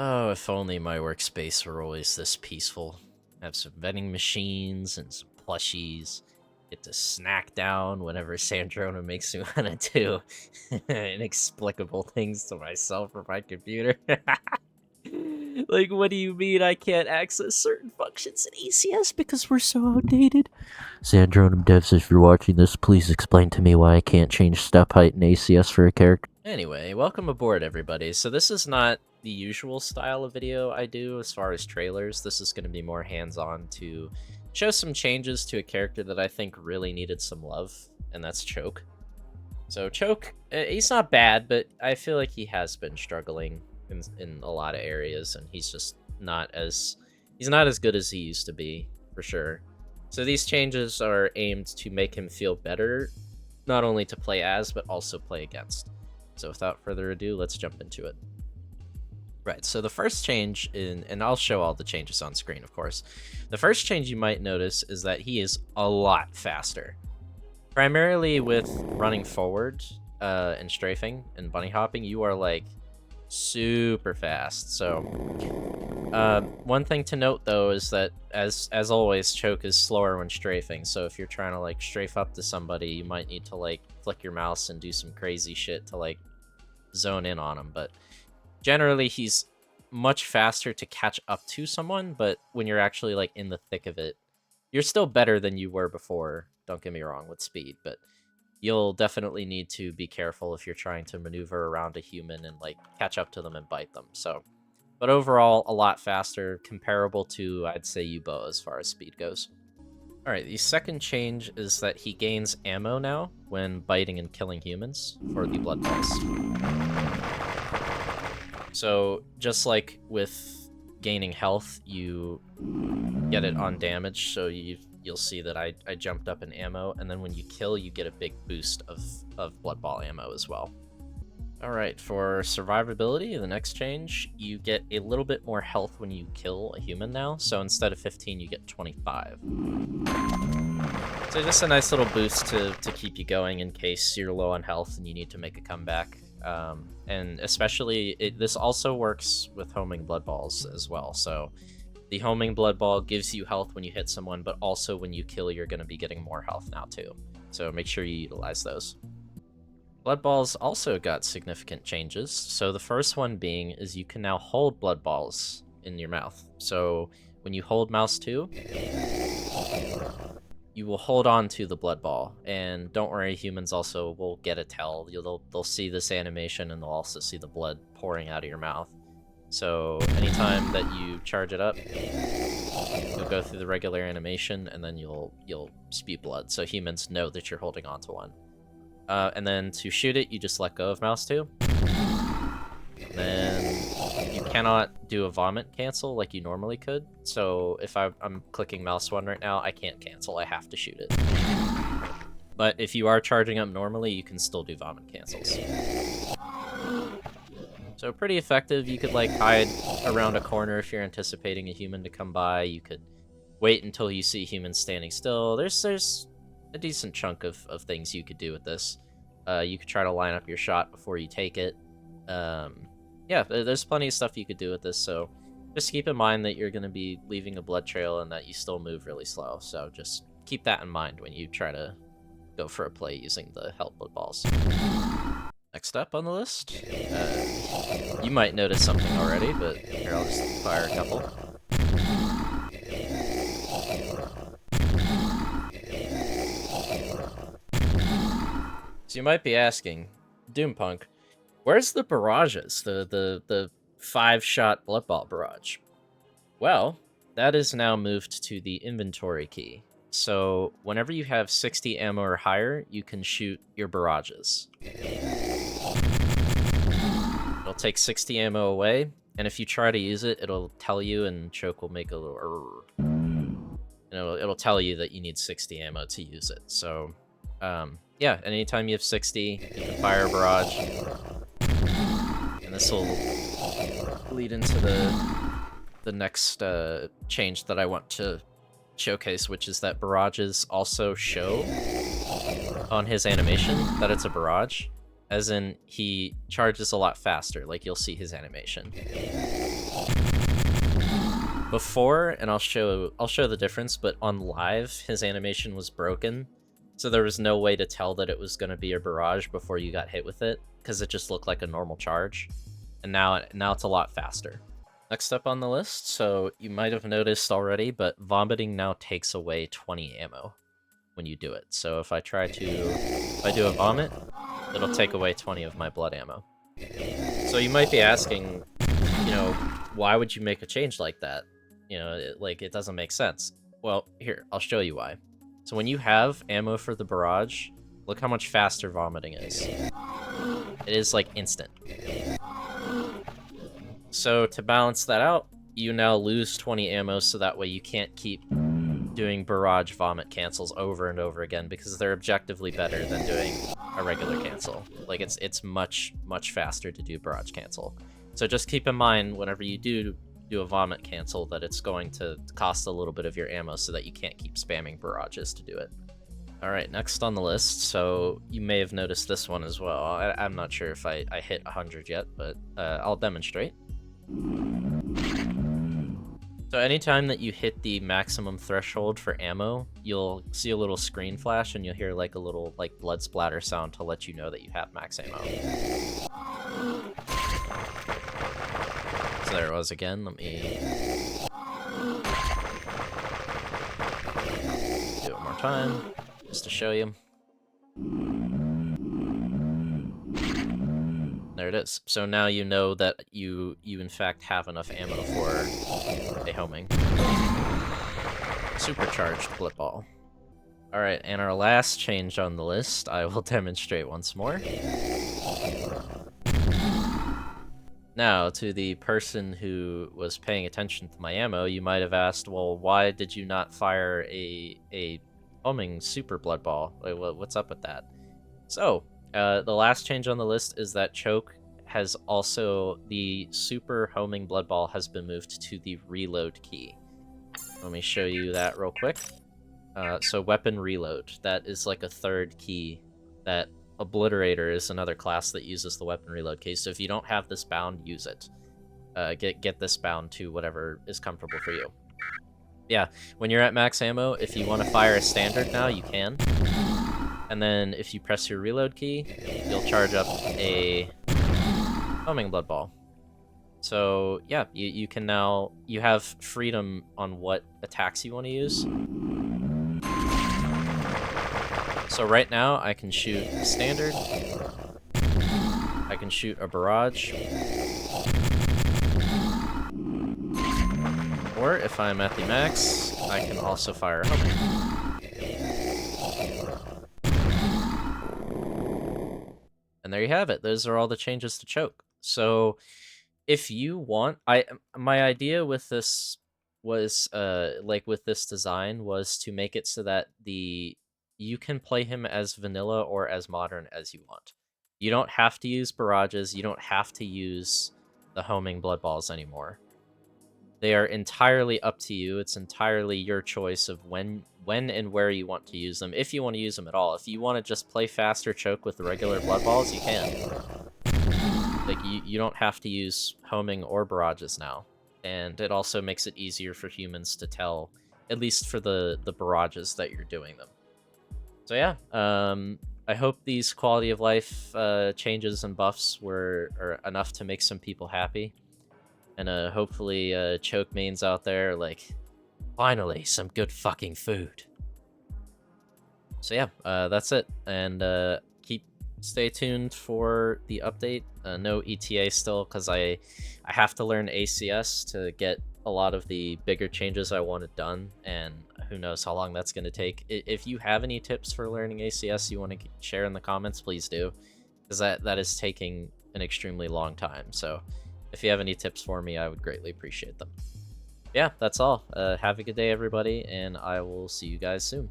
Oh, if only my workspace were always this peaceful. Have some vending machines and some plushies. Get to snack down whenever Sandrona makes me want to do inexplicable things to myself or my computer. Like, what do you mean I can't access certain functions in ACS because we're so outdated? Sandronum devs, if you're watching this, please explain to me why I can't change step height in ACS for a character. Anyway, welcome aboard, everybody. So this is not the usual style of video I do as far as trailers. This is going to be more hands-on to show some changes to a character that I think really needed some love, and that's Choke. So Choke, he's not bad, but I feel like he has been struggling in a lot of areas, and he's just not as good as he used to be, for sure. So these changes are aimed to make him feel better, not only to play as, but also play against. So without further ado, let's jump into it. Right, so the first change and I'll show all the changes on screen, of course. The first change you might notice is that he is a lot faster. Primarily with running forward and strafing and bunny hopping, you are like super fast. So one thing to note though is that as always, Choke is slower when strafing. So if you're trying to like strafe up to somebody, you might need to like flick your mouse and do some crazy shit to like zone in on him. But generally he's much faster to catch up to someone, but when you're actually like in the thick of it, you're still better than you were before, don't get me wrong, with speed, but you'll definitely need to be careful if you're trying to maneuver around a human and like catch up to them and bite them. So, but overall, a lot faster, comparable to, I'd say, Yubo as far as speed goes. Alright, the second change is that he gains ammo now when biting and killing humans for the blood pulse. So, just like with gaining health, you get it on damage, so you'll see that I jumped up in ammo, and then when you kill, you get a big boost of blood ball ammo as well. Alright, for survivability, the next change, you get a little bit more health when you kill a human now, so instead of 15, you get 25. So just a nice little boost to keep you going in case you're low on health and you need to make a comeback. And especially, this also works with homing blood balls as well, so the homing blood ball gives you health when you hit someone, but also when you kill, you're going to be getting more health now too. So make sure you utilize those. Blood balls also got significant changes. So the first one being is you can now hold blood balls in your mouth. So when you hold mouse 2, you will hold on to the blood ball. And don't worry, humans also will get a tell. They'll see this animation and they'll also see the blood pouring out of your mouth. So anytime that you charge it up, you'll go through the regular animation and then you'll spew blood. So humans know that you're holding on to one. And then to shoot it, you just let go of mouse 2. And then you cannot do a vomit cancel like you normally could. So if I'm clicking mouse 1 right now, I can't cancel. I have to shoot it. But if you are charging up normally, you can still do vomit cancels. So pretty effective. You could like hide around a corner if you're anticipating a human to come by. You could wait until you see humans standing still. There's a decent chunk of things you could do with this. You could try to line up your shot before you take it. Yeah, there's plenty of stuff you could do with this, so just keep in mind that you're going to be leaving a blood trail and that you still move really slow, so just keep that in mind when you try to go for a play using the health blood balls. Next up on the list, you might notice something already, but here I'll just fire a couple. So you might be asking, Doompunk, where's the barrages, the 5-shot blood ball barrage? Well, that is now moved to the inventory key. So whenever you have 60 ammo or higher, you can shoot your barrages. It'll take 60 ammo away, and if you try to use it, it'll tell you, and Choke will make a little and it'll tell you that you need 60 ammo to use it. So yeah, anytime you have 60, you can fire a barrage. And this will lead into the next change that I want to showcase, which is that barrages also show on his animation that it's a barrage. As in, he charges a lot faster, like you'll see his animation. Before, and I'll show the difference, but on live, his animation was broken, so there was no way to tell that it was going to be a barrage before you got hit with it, because it just looked like a normal charge. And now it's a lot faster. Next up on the list, so you might have noticed already, but vomiting now takes away 20 ammo when you do it. So if I do a vomit, it'll take away 20 of my blood ammo. So you might be asking, you know, why would you make a change like that? You know, it doesn't make sense. Well, here, I'll show you why. So when you have ammo for the barrage, look how much faster vomiting is. It is like instant. So to balance that out, you now lose 20 ammo, so that way you can't keep doing barrage vomit cancels over and over again, because they're objectively better than doing a regular cancel. Like, it's much faster to do barrage cancel. So just keep in mind whenever you do a vomit cancel that it's going to cost a little bit of your ammo, so that you can't keep spamming barrages to do it. Alright, next on the list, so you may have noticed this one as well. I'm not sure if I hit 100 yet, but I'll demonstrate. So anytime that you hit the maximum threshold for ammo, you'll see a little screen flash, and you'll hear like a little blood splatter sound to let you know that you have max ammo. So there it was again. Let me do it one more time, just to show you. There it is. So now you know that you in fact have enough ammo for a homing. Supercharged Blip Ball. Alright, and our last change on the list, I will demonstrate once more. Now, to the person who was paying attention to my ammo, you might have asked, well, why did you not fire a homing super blood ball? Like, what's up with that? So, the last change on the list is that choke has also, the super homing blood ball has been moved to the reload key. Let me show you that real quick. So weapon reload, that is like a third key. That Obliterator is another class that uses the weapon reload key. So if you don't have this bound, use it. Get this bound to whatever is comfortable for you. Yeah, when you're at max ammo, if you want to fire a standard now, you can. And then if you press your reload key, you'll charge up a homing blood ball. So yeah, you can now, you have freedom on what attacks you want to use. So right now I can shoot a standard, I can shoot a barrage, or if I'm at the max, I can also fire a homing. And there you have it. Those are all the changes to choke. So if you want, my idea with this was with this design was to make it so that you can play him as vanilla or as modern as you want. You don't have to use barrages, you don't have to use the homing blood balls anymore. They are entirely up to you. It's entirely your choice of when and where you want to use them, if you want to use them at all. If you want to just play faster choke with the regular blood balls, you can. Like, you don't have to use homing or barrages now. And it also makes it easier for humans to tell, at least for the barrages that you're doing them. So yeah, I hope these quality of life changes and buffs are enough to make some people happy. And hopefully choke mains out there, like, finally, some good fucking food. So yeah, that's it. And stay tuned for the update. No ETA still, because I have to learn ACS to get a lot of the bigger changes I wanted done, and who knows how long that's going to take. If you have any tips for learning ACS you want to share in the comments, please do, because that is taking an extremely long time. So if you have any tips for me, I would greatly appreciate them. Yeah, that's all. Have a good day, everybody, and I will see you guys soon.